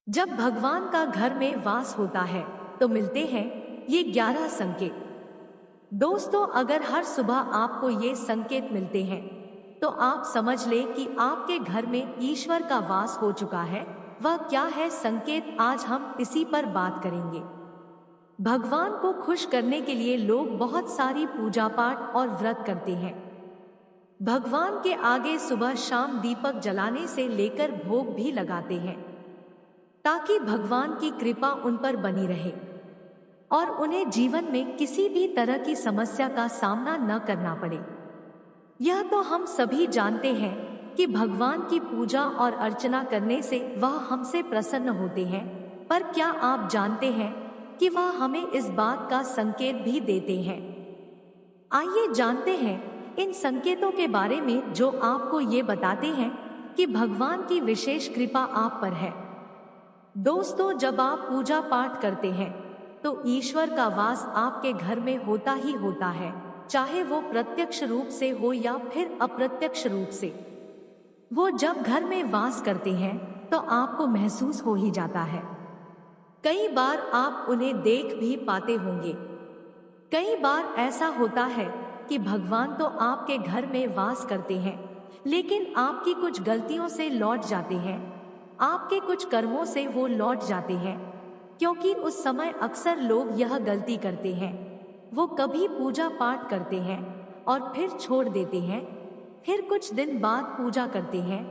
जब भगवान का घर में वास होता है तो मिलते हैं ये 11 संकेत। दोस्तों, अगर हर सुबह आपको ये संकेत मिलते हैं तो आप समझ लें कि आपके घर में ईश्वर का वास हो चुका है। वह क्या है संकेत, आज हम इसी पर बात करेंगे। भगवान को खुश करने के लिए लोग बहुत सारी पूजा पाठ और व्रत करते हैं। भगवान के आगे सुबह शाम दीपक जलाने से लेकर भोग भी लगाते हैं ताकि भगवान की कृपा उन पर बनी रहे और उन्हें जीवन में किसी भी तरह की समस्या का सामना न करना पड़े। यह तो हम सभी जानते हैं कि भगवान की पूजा और अर्चना करने से वह हमसे प्रसन्न होते हैं, पर क्या आप जानते हैं कि वह हमें इस बात का संकेत भी देते हैं? आइए जानते हैं इन संकेतों के बारे में जो आपको ये बताते हैं कि भगवान की विशेष कृपा आप पर है। दोस्तों, जब आप पूजा पाठ करते हैं तो ईश्वर का वास आपके घर में होता ही होता है, चाहे वो प्रत्यक्ष रूप से हो या फिर अप्रत्यक्ष रूप से। वो जब घर में वास करते हैं तो आपको महसूस हो ही जाता है। कई बार आप उन्हें देख भी पाते होंगे। कई बार ऐसा होता है कि भगवान तो आपके घर में वास करते हैं, लेकिन आपकी कुछ गलतियों से लौट जाते हैं, आपके कुछ कर्मों से वो लौट जाते हैं, क्योंकि उस समय अक्सर लोग यह गलती करते हैं। वो कभी पूजा पाठ करते हैं और फिर छोड़ देते हैं, फिर कुछ दिन बाद पूजा करते हैं,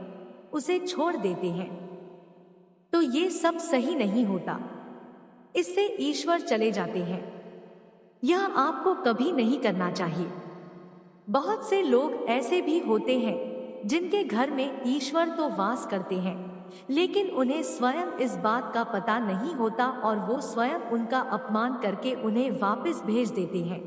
उसे छोड़ देते हैं। तो ये सब सही नहीं होता, इससे ईश्वर चले जाते हैं। यह आपको कभी नहीं करना चाहिए। बहुत से लोग ऐसे भी होते हैं जिनके घर में ईश्वर तो वास करते हैं, लेकिन उन्हें स्वयं इस बात का पता नहीं होता और वो स्वयं उनका अपमान करके उन्हें वापस भेज देते हैं,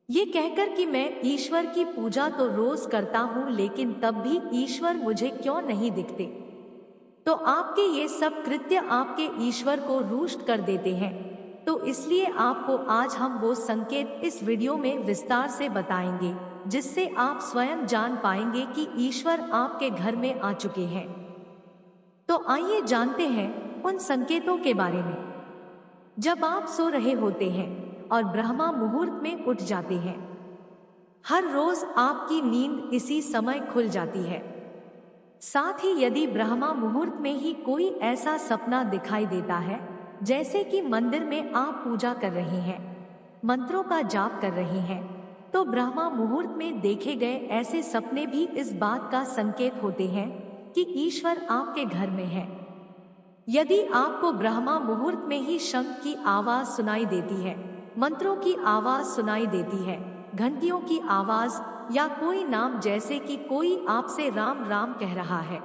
ये कहकर कि मैं ईश्वर की पूजा तो रोज करता हूँ, लेकिन तब भी ईश्वर मुझे क्यों नहीं दिखते। तो आपके ये सब कृत्य आपके ईश्वर को रुष्ट कर देते हैं। तो इसलिए आपको आज हम वो संकेत इस वीडियो में विस्तार से बताएंगे, जिससे आप स्वयं जान पाएंगे कि ईश्वर आपके घर में आ चुके हैं। तो आइए जानते हैं उन संकेतों के बारे में। जब आप सो रहे होते हैं और ब्रह्मा मुहूर्त में उठ जाते हैं, हर रोज आपकी नींद इसी समय खुल जाती है। साथ ही यदि ब्रह्मा मुहूर्त में ही कोई ऐसा सपना दिखाई देता है, जैसे कि मंदिर में आप पूजा कर रहे हैं, मंत्रों का जाप कर रहे हैं, तो ब्रह्मा मुहूर्त में देखे गए ऐसे सपने भी इस बात का संकेत होते हैं कि ईश्वर आपके घर में है। यदि आपको ब्रह्मा मुहूर्त में ही शंख की आवाज सुनाई देती है, मंत्रों की आवाज सुनाई देती है, घंटियों की आवाज या कोई नाम जैसे कि कोई आपसे राम राम कह रहा है,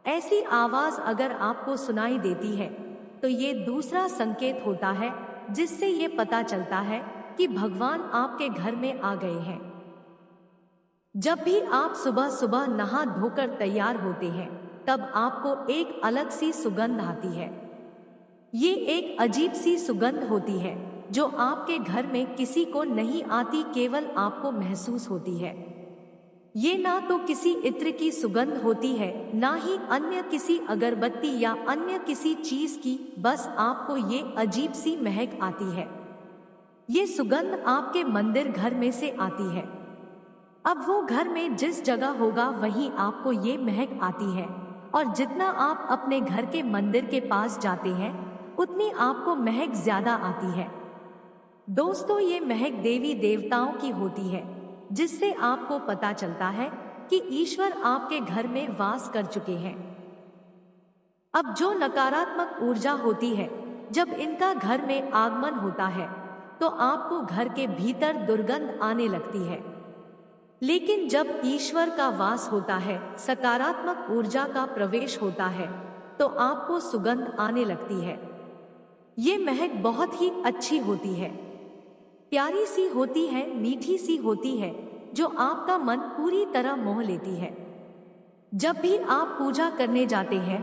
ऐसी आवाज अगर आपको सुनाई देती है तो ये दूसरा संकेत होता है, जिससे ये पता चलता है कि भगवान आपके घर में आ गए हैं। जब भी आप सुबह सुबह नहा धोकर तैयार होते हैं, तब आपको एक अलग सी सुगंध आती है। ये एक अजीब सी सुगंध होती है जो आपके घर में किसी को नहीं आती, केवल आपको महसूस होती है। ये ना तो किसी इत्र की सुगंध होती है, ना ही अन्य किसी अगरबत्ती या अन्य किसी चीज की, बस आपको ये अजीब सी महक आती है। ये सुगंध आपके मंदिर घर में से आती है। अब वो घर में जिस जगह होगा वहीं आपको ये महक आती है, और जितना आप अपने घर के मंदिर के पास जाते हैं उतनी आपको महक ज्यादा आती है। दोस्तों, ये महक देवी देवताओं की होती है, जिससे आपको पता चलता है कि ईश्वर आपके घर में वास कर चुके हैं। अब जो नकारात्मक ऊर्जा होती है, जब इनका घर में आगमन होता है तो आपको घर के भीतर दुर्गंध आने लगती है। लेकिन जब ईश्वर का वास होता है, सकारात्मक ऊर्जा का प्रवेश होता है, तो आपको सुगंध आने लगती है। ये महक बहुत ही अच्छी होती है, प्यारी सी होती है, मीठी सी होती है, जो आपका मन पूरी तरह मोह लेती है। जब भी आप पूजा करने जाते हैं,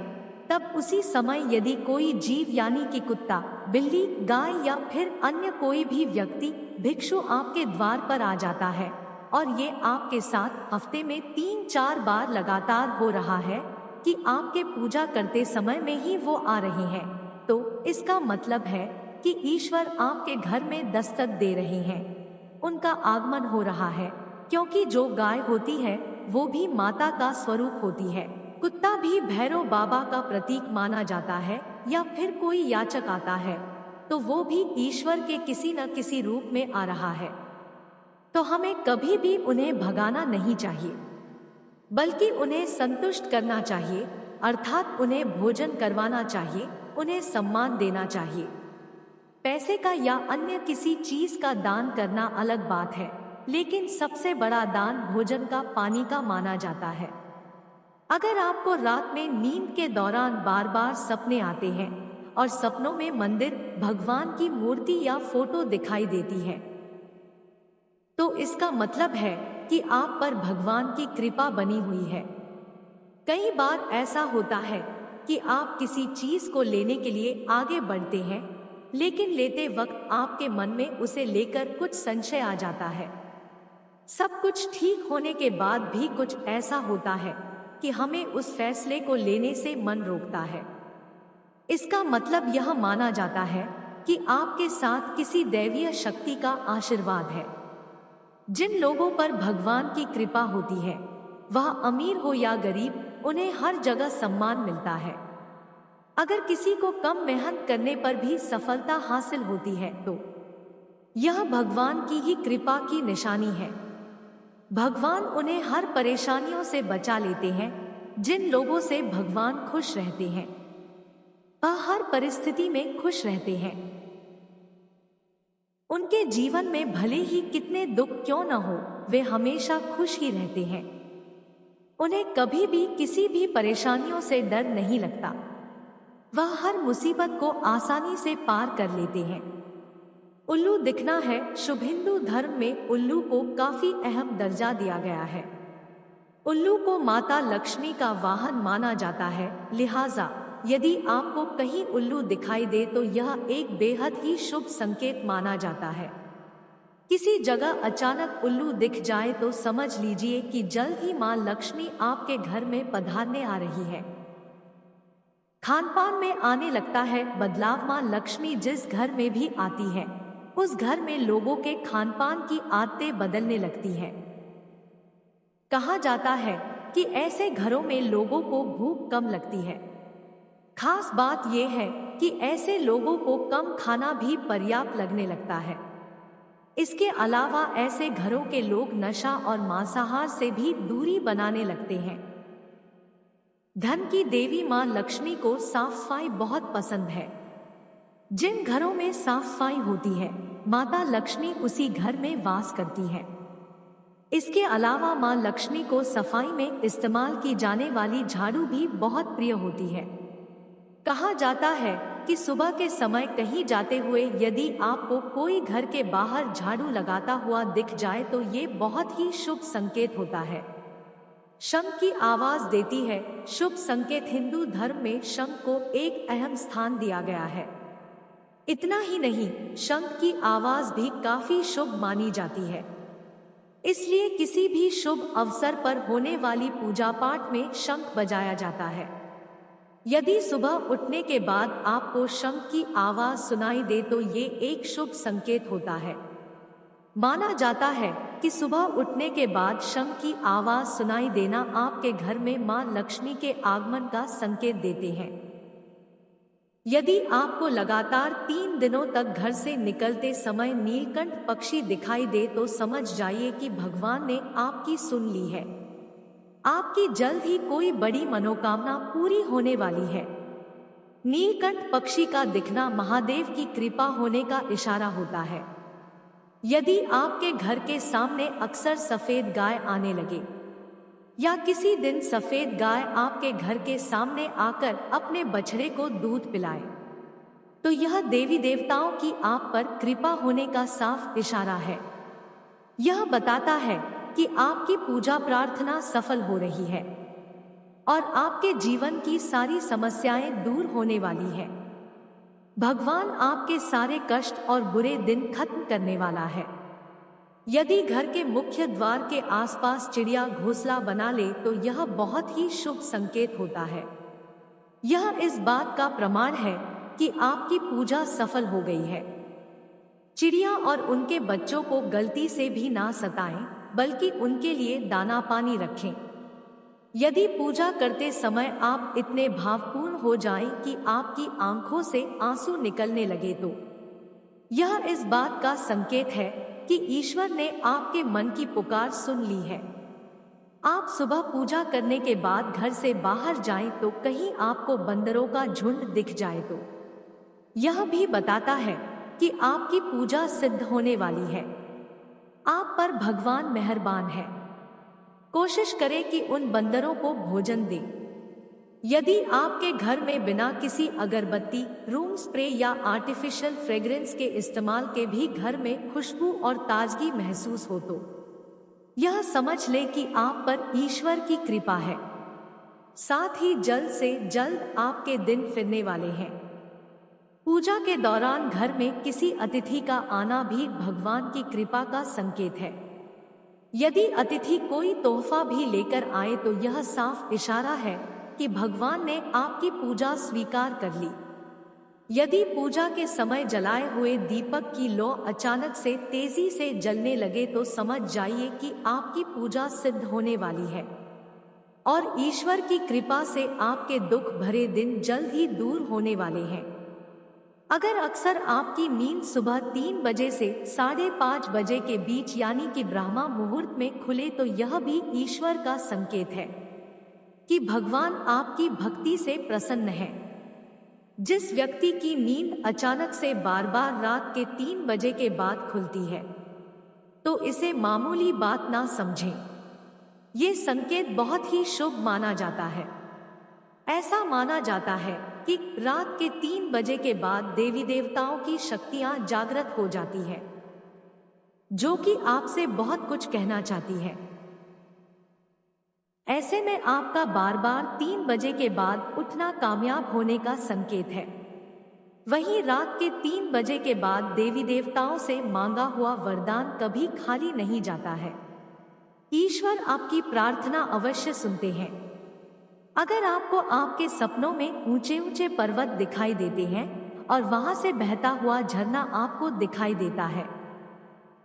तब उसी समय यदि कोई जीव यानी कि कुत्ता, बिल्ली, गाय या फिर अन्य कोई भी व्यक्ति, भिक्षु आपके द्वार पर आ जाता है और ये आपके साथ हफ्ते में 3-4 बार लगातार हो रहा है, कि आपके पूजा करते समय में ही वो आ रहे हैं, तो इसका मतलब है कि ईश्वर आपके घर में दस्तक दे रहे हैं। उनका आगमन हो रहा है, क्योंकि जो गाय होती है वो भी माता का स्वरूप होती है। कुत्ता भी भैरव बाबा का प्रतीक माना जाता है, या फिर कोई याचक आता है तो वो भी ईश्वर के किसी न किसी रूप में आ रहा है। तो हमें कभी भी उन्हें भगाना नहीं चाहिए, बल्कि उन्हें संतुष्ट करना चाहिए, अर्थात उन्हें भोजन करवाना चाहिए, उन्हें सम्मान देना चाहिए। पैसे का या अन्य किसी चीज का दान करना अलग बात है, लेकिन सबसे बड़ा दान भोजन का, पानी का माना जाता है। अगर आपको रात में नींद के दौरान बार बार सपने आते हैं और सपनों में मंदिर, भगवान की मूर्ति या फोटो दिखाई देती है, तो इसका मतलब है कि आप पर भगवान की कृपा बनी हुई है। कई बार ऐसा होता है कि आप किसी चीज को लेने के लिए आगे बढ़ते हैं, लेकिन लेते वक्त आपके मन में उसे लेकर कुछ संशय आ जाता है। सब कुछ ठीक होने के बाद भी कुछ ऐसा होता है कि हमें उस फैसले को लेने से मन रोकता है। इसका मतलब यह माना जाता है कि आपके साथ किसी दैवीय शक्ति का आशीर्वाद है। जिन लोगों पर भगवान की कृपा होती है, वह अमीर हो या गरीब, उन्हें हर जगह सम्मान मिलता है। अगर किसी को कम मेहनत करने पर भी सफलता हासिल होती है तो यह भगवान की ही कृपा की निशानी है। भगवान उन्हें हर परेशानियों से बचा लेते हैं। जिन लोगों से भगवान खुश रहते हैं, वह हर परिस्थिति में खुश रहते हैं। उनके जीवन में भले ही कितने दुख क्यों न हो, वे हमेशा खुश ही रहते हैं। उन्हें कभी भी किसी भी परेशानियों से डर नहीं लगता। वह हर मुसीबत को आसानी से पार कर लेते हैं। उल्लू दिखना है शुभ। हिंदू धर्म में उल्लू को काफी अहम दर्जा दिया गया है। उल्लू को माता लक्ष्मी का वाहन माना जाता है, लिहाजा यदि आपको कहीं उल्लू दिखाई दे तो यह एक बेहद ही शुभ संकेत माना जाता है। किसी जगह अचानक उल्लू दिख जाए तो समझ लीजिए कि जल्द ही मां लक्ष्मी आपके घर में पधारने आ रही है। खानपान में आने लगता है बदलाव। मां लक्ष्मी जिस घर में भी आती है, उस घर में लोगों के खानपान की आदतें बदलने लगती हैं। कहा जाता है कि ऐसे घरों में लोगों को भूख कम लगती है। खास बात यह है कि ऐसे लोगों को कम खाना भी पर्याप्त लगने लगता है। इसके अलावा ऐसे घरों के लोग नशा और मांसाहार से भी दूरी बनाने लगते हैं। धन की देवी मां लक्ष्मी को साफ सफाई बहुत पसंद है। जिन घरों में साफ सफाई होती है, माता लक्ष्मी उसी घर में वास करती है। इसके अलावा मां लक्ष्मी को सफाई में इस्तेमाल की जाने वाली झाड़ू भी बहुत प्रिय होती है। कहा जाता है कि सुबह के समय कहीं जाते हुए यदि आपको कोई घर के बाहर झाड़ू लगाता हुआ दिख जाए तो ये बहुत ही शुभ संकेत होता है। शंख की आवाज देती है, शुभ संकेत। हिंदू धर्म में शंख को एक अहम स्थान दिया गया है। इतना ही नहीं, शंख की आवाज भी काफी शुभ मानी जाती है। इसलिए किसी भी शुभ अवसर पर होने वाली पूजा पाठ में शंख बजाया जाता है। यदि सुबह उठने के बाद आपको शंख की आवाज सुनाई दे तो ये एक शुभ संकेत होता है। माना जाता है कि सुबह उठने के बाद शंख की आवाज सुनाई देना आपके घर में मां लक्ष्मी के आगमन का संकेत देते हैं। यदि आपको लगातार 3 दिनों तक घर से निकलते समय नीलकंठ पक्षी दिखाई दे तो समझ जाइए कि भगवान ने आपकी सुन ली है। आपकी जल्द ही कोई बड़ी मनोकामना पूरी होने वाली है। नीलकंठ पक्षी का दिखना महादेव की कृपा होने का इशारा होता है। यदि आपके घर के सामने अक्सर सफेद गाय आने लगे या किसी दिन सफेद गाय आपके घर के सामने आकर अपने बछड़े को दूध पिलाए, तो यह देवी देवताओं की आप पर कृपा होने का साफ इशारा है। यह बताता है कि आपकी पूजा प्रार्थना सफल हो रही है और आपके जीवन की सारी समस्याएं दूर होने वाली है। भगवान आपके सारे कष्ट और बुरे दिन खत्म करने वाला है। यदि घर के मुख्य द्वार के आसपास चिड़िया घोंसला बना ले तो यह बहुत ही शुभ संकेत होता है। यह इस बात का प्रमाण है कि आपकी पूजा सफल हो गई है। चिड़िया और उनके बच्चों को गलती से भी ना सताएं, बल्कि उनके लिए दाना पानी रखें। यदि पूजा करते समय आप इतने भावपूर्ण हो जाएं कि आपकी आंखों से आंसू निकलने लगे तो यह इस बात का संकेत है कि ईश्वर ने आपके मन की पुकार सुन ली है। आप सुबह पूजा करने के बाद घर से बाहर जाएं तो कहीं आपको बंदरों का झुंड दिख जाए तो यह भी बताता है कि आपकी पूजा सिद्ध होने वाली है। आप पर भगवान मेहरबान है। कोशिश करें कि उन बंदरों को भोजन दें। यदि आपके घर में बिना किसी अगरबत्ती, रूम स्प्रे या आर्टिफिशियल फ्रेग्रेंस के इस्तेमाल के भी घर में खुशबू और ताजगी महसूस हो तो यह समझ ले कि आप पर ईश्वर की कृपा है। साथ ही जल्द से जल्द आपके दिन फिरने वाले हैं। पूजा के दौरान घर में किसी अतिथि का आना भी भगवान की कृपा का संकेत है। यदि अतिथि कोई तोहफा भी लेकर आए तो यह साफ इशारा है कि भगवान ने आपकी पूजा स्वीकार कर ली। यदि पूजा के समय जलाए हुए दीपक की लौ अचानक से तेजी से जलने लगे तो समझ जाइए कि आपकी पूजा सिद्ध होने वाली है और ईश्वर की कृपा से आपके दुख भरे दिन जल्द ही दूर होने वाले हैं। अगर अक्सर आपकी नींद सुबह 3 बजे से 5:30 बजे के बीच यानी कि ब्रह्मा मुहूर्त में खुले तो यह भी ईश्वर का संकेत है कि भगवान आपकी भक्ति से प्रसन्न है। जिस व्यक्ति की नींद अचानक से बार बार रात के 3 बजे के बाद खुलती है तो इसे मामूली बात ना समझें। ये संकेत बहुत ही शुभ माना जाता है। ऐसा माना जाता है कि रात के 3 बजे के बाद देवी देवताओं की शक्तियां जागृत हो जाती है, जो कि आपसे बहुत कुछ कहना चाहती है। ऐसे में आपका बार बार 3 बजे के बाद उठना कामयाब होने का संकेत है। वहीं रात के 3 बजे के बाद देवी देवताओं से मांगा हुआ वरदान कभी खाली नहीं जाता है। ईश्वर आपकी प्रार्थना अवश्य सुनते हैं। अगर आपको आपके सपनों में ऊंचे ऊंचे पर्वत दिखाई देते हैं और वहां से बहता हुआ झरना आपको दिखाई देता है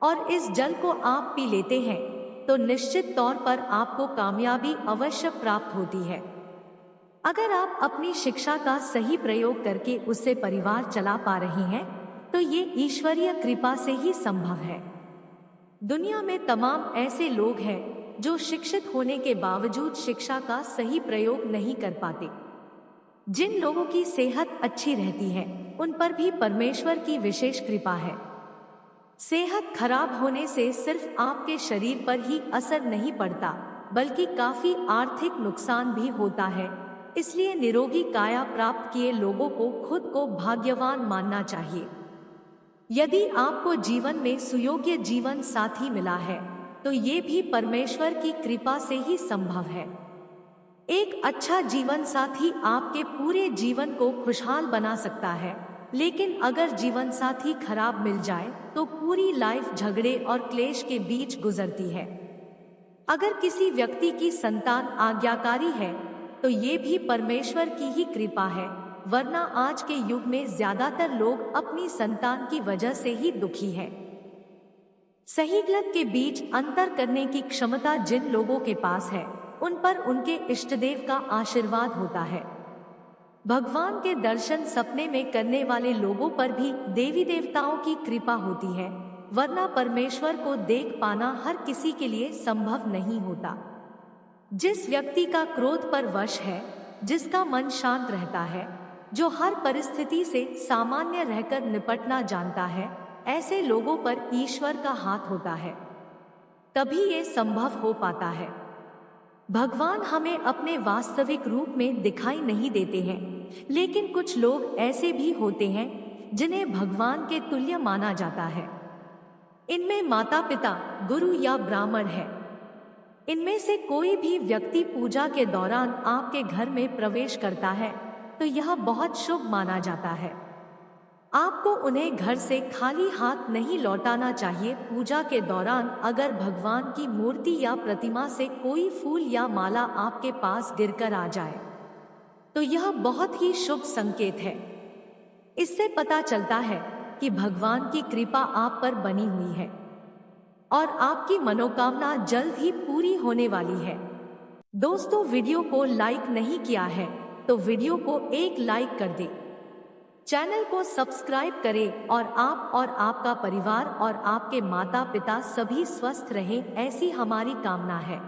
और इस जल को आप पी लेते हैं तो निश्चित तौर पर आपको कामयाबी अवश्य प्राप्त होती है। अगर आप अपनी शिक्षा का सही प्रयोग करके उससे परिवार चला पा रही हैं तो ये ईश्वरीय कृपा से ही संभव है। दुनिया में तमाम ऐसे लोग हैं जो शिक्षित होने के बावजूद शिक्षा का सही प्रयोग नहीं कर पाते। जिन लोगों की सेहत अच्छी रहती है उन पर भी परमेश्वर की विशेष कृपा है। सेहत खराब होने से सिर्फ आपके शरीर पर ही असर नहीं पड़ता बल्कि काफी आर्थिक नुकसान भी होता है। इसलिए निरोगी काया प्राप्त किए लोगों को खुद को भाग्यवान मानना चाहिए। यदि आपको जीवन में सुयोग्य जीवन साथी मिला है तो ये भी परमेश्वर की कृपा से ही संभव है। एक अच्छा जीवन साथी आपके पूरे जीवन को खुशहाल बना सकता है, लेकिन अगर जीवन साथी खराब मिल जाए तो पूरी लाइफ झगड़े और क्लेश के बीच गुजरती है। अगर किसी व्यक्ति की संतान आज्ञाकारी है तो ये भी परमेश्वर की ही कृपा है, वरना आज के युग में ज्यादातर लोग अपनी संतान की वजह से ही दुखी हैं। सही गलत के बीच अंतर करने की क्षमता जिन लोगों के पास है उन पर उनके इष्टदेव का आशीर्वाद होता है। भगवान के दर्शन सपने में करने वाले लोगों पर भी देवी देवताओं की कृपा होती है, वरना परमेश्वर को देख पाना हर किसी के लिए संभव नहीं होता। जिस व्यक्ति का क्रोध पर वश है, जिसका मन शांत रहता है, जो हर परिस्थिति से सामान्य रहकर निपटना जानता है, ऐसे लोगों पर ईश्वर का हाथ होता है, तभी ये संभव हो पाता है। भगवान हमें अपने वास्तविक रूप में दिखाई नहीं देते हैं, लेकिन कुछ लोग ऐसे भी होते हैं जिन्हें भगवान के तुल्य माना जाता है। इनमें माता पिता, गुरु या ब्राह्मण है। इनमें से कोई भी व्यक्ति पूजा के दौरान आपके घर में प्रवेश करता है तो यह बहुत शुभ माना जाता है। आपको उन्हें घर से खाली हाथ नहीं लौटाना चाहिए। पूजा के दौरान अगर भगवान की मूर्ति या प्रतिमा से कोई फूल या माला आपके पास गिरकर आ जाए तो यह बहुत ही शुभ संकेत है। इससे पता चलता है कि भगवान की कृपा आप पर बनी हुई है और आपकी मनोकामना जल्द ही पूरी होने वाली है। दोस्तों, वीडियो को लाइक नहीं किया है तो वीडियो को एक लाइक कर दे, चैनल को सब्सक्राइब करें और आप और आपका परिवार और आपके माता पिता सभी स्वस्थ रहें, ऐसी हमारी कामना है।